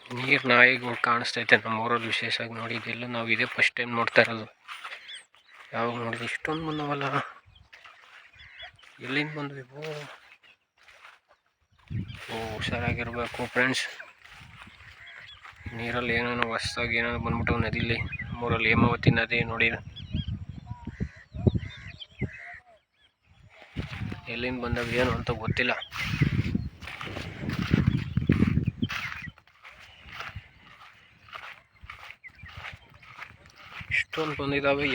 ನೀರು ನಾಯಿಗಳು ಕಾಣಿಸ್ತೈತೆ ನಮ್ಮೂರಲ್ಲಿ ವಿಶೇಷವಾಗಿ ನೋಡಿದ್ದಿಲ್ಲ. ನಾವು ಇದೇ ಫಸ್ಟ್ ಟೈಮ್ ನೋಡ್ತಾ ಇರೋದು. ಯಾವಾಗ ನೋಡಿದ್ವಿ ಇಷ್ಟೊಂದು ಬಂದವಲ್ಲ, ಎಲ್ಲಿಂದ ಬಂದ್ವಿ? ಓ ಹುಷಾರಾಗಿರ್ಬೇಕು ಫ್ರೆಂಡ್ಸ್. ನೀರಲ್ಲಿ ಏನೇನೋ ಹೊಸ್ದಾಗಿ ಏನೇನೋ ಬಂದ್ಬಿಟ್ಟು ನದಿಲಿ, ನಮ್ಮೂರಲ್ಲಿ ಹೇಮಾವತಿ ನದಿ ನೋಡಿ. ಎಲ್ಲಿಂದ ಬಂದಾಗ ಏನು ಅಂತ ಗೊತ್ತಿಲ್ಲ. ಇಷ್ಟೊಂದು ಬಂದಿದ್ದಾವೆ.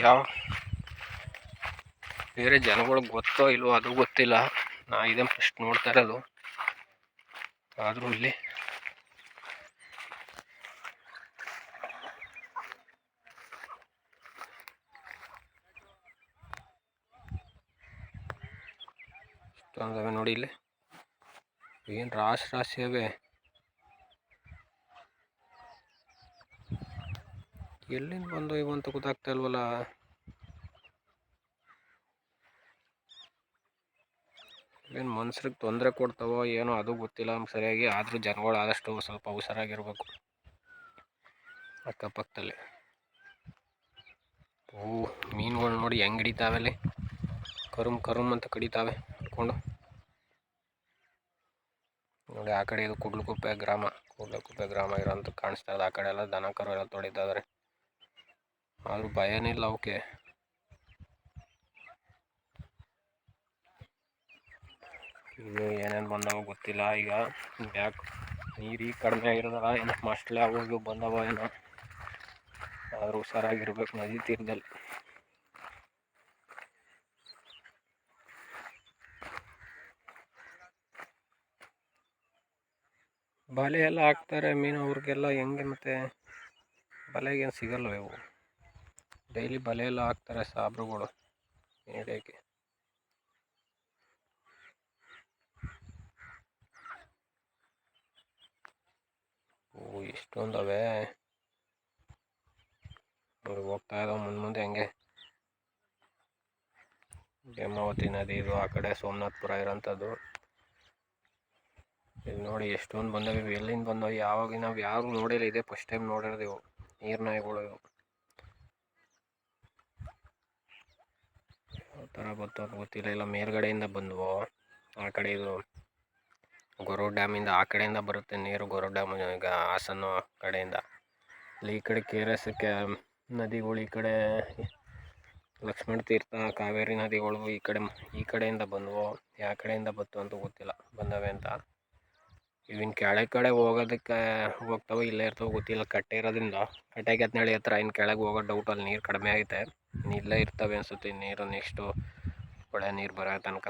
ಬೇರೆ ಜನಗಳಿಗೆ ಗೊತ್ತೋ ಇಲ್ವೋ ಅದು ಗೊತ್ತಿಲ್ಲ. ನಾ ಇದೇ ಫಸ್ಟ್ ನೋಡ್ತಾ ಇರೋದು. ಆದರೂ ಇಲ್ಲಿ ಇಷ್ಟೊಂದವೆ ನೋಡಿ. ಇಲ್ಲಿ ಏನು ರಾಶಿ ಅವೆ. ಎಲ್ಲಿಂದ ಬಂದು ಇವು ಅಂತ ಗೊತ್ತಾಗ್ತಾ ಇಲ್ವಲ್ಲ. ಏನು ಮನುಷ್ಯರಿಗೆ ತೊಂದರೆ ಕೊಡ್ತಾವೋ ಏನೋ ಅದು ಗೊತ್ತಿಲ್ಲ ನಮ್ಗೆ ಸರಿಯಾಗಿ. ಆದರೂ ಜನಗಳು ಆದಷ್ಟು ಸ್ವಲ್ಪ ಹುಷಾರಾಗಿರ್ಬೇಕು ಅಕ್ಕಪಕ್ಕದಲ್ಲಿ. ಮೀನುಗಳು ನೋಡಿ ಹೆಂಗೆ ಹಿಡಿತಾವಲ್ಲಿ, ಕರುಮ್ ಅಂತ ಕಡಿತಾವೆ ಹಿಡ್ಕೊಂಡು. ನೋಡಿ ಆ ಕಡೆ ಇದು ಕೂಡ್ಲುಕುಪ್ಪೆ ಗ್ರಾಮ ಇರೋಂತ ಕಾಣಿಸ್ತಾ ಇದೆ. ಆ ಕಡೆ ಎಲ್ಲ ದನ ಕರು ಎಲ್ಲ ತೊಳಿತಾ ಇದಾರೆ. ಆದ್ರೂ ಭಯನೇ ಇಲ್ಲ ಅವಕ್ಕೆ. ಇದು ಏನೇನು ಬಂದವ ಗೊತ್ತಿಲ್ಲ. ಈಗ ಯಾಕೆ ನೀರು ಈಗ ಕಡಿಮೆ ಆಗಿರೋದಲ್ಲ, ಏನೋ ಮಸ್ಟ್ಲೆ ಅವು ಬಂದವ ಏನೋ. ಆದ್ರೂ ಹುಷಾರಾಗಿರ್ಬೇಕು ನದಿ ತೀರದಲ್ಲಿ. ಬಲೆ ಎಲ್ಲ ಹಾಕ್ತಾರೆ ಮೀನು ಅವ್ರಿಗೆಲ್ಲ. ಹೆಂಗೆ ಮತ್ತೆ ಬಲೆಗೇನು ಸಿಗಲ್ವ ಇವು? ಡೈಲಿ ಬಲೆ ಎಲ್ಲ ಹಾಕ್ತಾರೆ ಸಾಬ್ರುಗಳು ಹಿಡಿಯೋಕ್ಕೆ. ಇಷ್ಟೊಂದವೆ ಹೋಗ್ತಾ ಇದಾವೆ ಮುಂದೆ ಹೆಂಗೆ. ಹೇಮಾವತಿ ನದಿ ಇದು, ಆ ಕಡೆ ಸೋಮನಾಥಪುರ ಇರೋಂಥದ್ದು. ಇಲ್ಲಿ ನೋಡಿ ಎಷ್ಟೊಂದು ಬಂದವೆ. ಎಲ್ಲಿಂದ ಬಂದವು? ಯಾವಾಗ ನಾವು ಯಾರು ನೋಡಿಲ್ಲ, ಇದೆ ಫಸ್ಟ್ ಟೈಮ್ ನೋಡಿರೋದು ಇವು ನೀರು ನಾಯಿಗಳು. ಇವು ಯಾವ ಥರ ಬರ್ತವೆ ಗೊತ್ತಿಲ್ಲ. ಇಲ್ಲ ಮೇಲ್ಗಡೆಯಿಂದ ಬಂದವು. ಆ ಕಡೆ ಇದು ಗೊರೂರು ಡ್ಯಾಮಿಂದ ಆ ಕಡೆಯಿಂದ ಬರುತ್ತೆ ನೀರು. ಗೊರೂರು ಡ್ಯಾಮ್ ಈಗ ಹಾಸನ ಕಡೆಯಿಂದ. ಇಲ್ಲಿ ಈ ಕಡೆ KRS ನದಿಗಳು, ಈ ಕಡೆ ಲಕ್ಷ್ಮಣ ತೀರ್ಥ, ಕಾವೇರಿ ನದಿಗಳು ಈ ಕಡೆಯಿಂದ ಬಂದವು. ಯಾವ ಕಡೆಯಿಂದ ಬಂತು ಅಂತ ಗೊತ್ತಿಲ್ಲ ಬಂದವೆ ಅಂತ. ಇವಿನ ಕಡೆ ಹೋಗೋದಕ್ಕೆ ಹೋಗ್ತಾವೆ, ಇಲ್ಲೇ ಇರ್ತವೆ ಗೊತ್ತಿಲ್ಲ. ಕಟ್ಟೆ ಇರೋದ್ರಿಂದ ಕಟ್ಟೆಗೆ ಹತ್ನೇಳಿ ಹತ್ರ ಇನ್ನು ಕೆಳಗೆ ಹೋಗೋ ಡೌಟ್. ಅಲ್ಲಿ ನೀರು ಕಡಿಮೆ ಐತೆ, ಇಲ್ಲೇ ಇರ್ತವೆ ಅನಿಸುತ್ತೆ ನೀರು. ನೆಕ್ಸ್ಟು ಒಳ್ಳೆ ನೀರು ಬರೋ ತನಕ.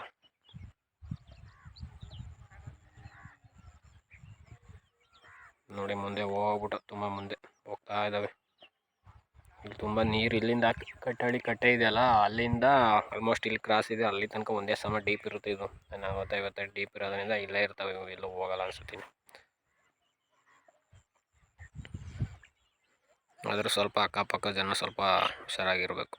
ನೋಡಿ ಮುಂದೆ ಹೋಗ್ಬಿಟ್ಟು ತುಂಬ ಮುಂದೆ ಹೋಗ್ತಾ ಇದ್ದಾವೆ. ಇಲ್ಲಿ ತುಂಬ ನೀರು ಇಲ್ಲಿಂದ ಕಟ್ಟೆ ಇದೆಯಲ್ಲ, ಅಲ್ಲಿಂದ ಆಲ್ಮೋಸ್ಟ್ ಇಲ್ಲಿ ಕ್ರಾಸ್ ಇದೆ. ಅಲ್ಲಿ ತನಕ ಒಂದೇ ಸಮ ಡೀಪ್ ಇರುತ್ತೆ. ಇದು 40-50 ಡೀಪ್ ಇರೋದ್ರಿಂದ ಇಲ್ಲೇ ಇರ್ತವೆ, ಎಲ್ಲೂ ಹೋಗಲ್ಲ ಅನ್ಸುತ್ತೀನಿ. ಆದರೂ ಸ್ವಲ್ಪ ಅಕ್ಕಪಕ್ಕ ಜನ ಸ್ವಲ್ಪ ಹುಷಾರಾಗಿರ್ಬೇಕು.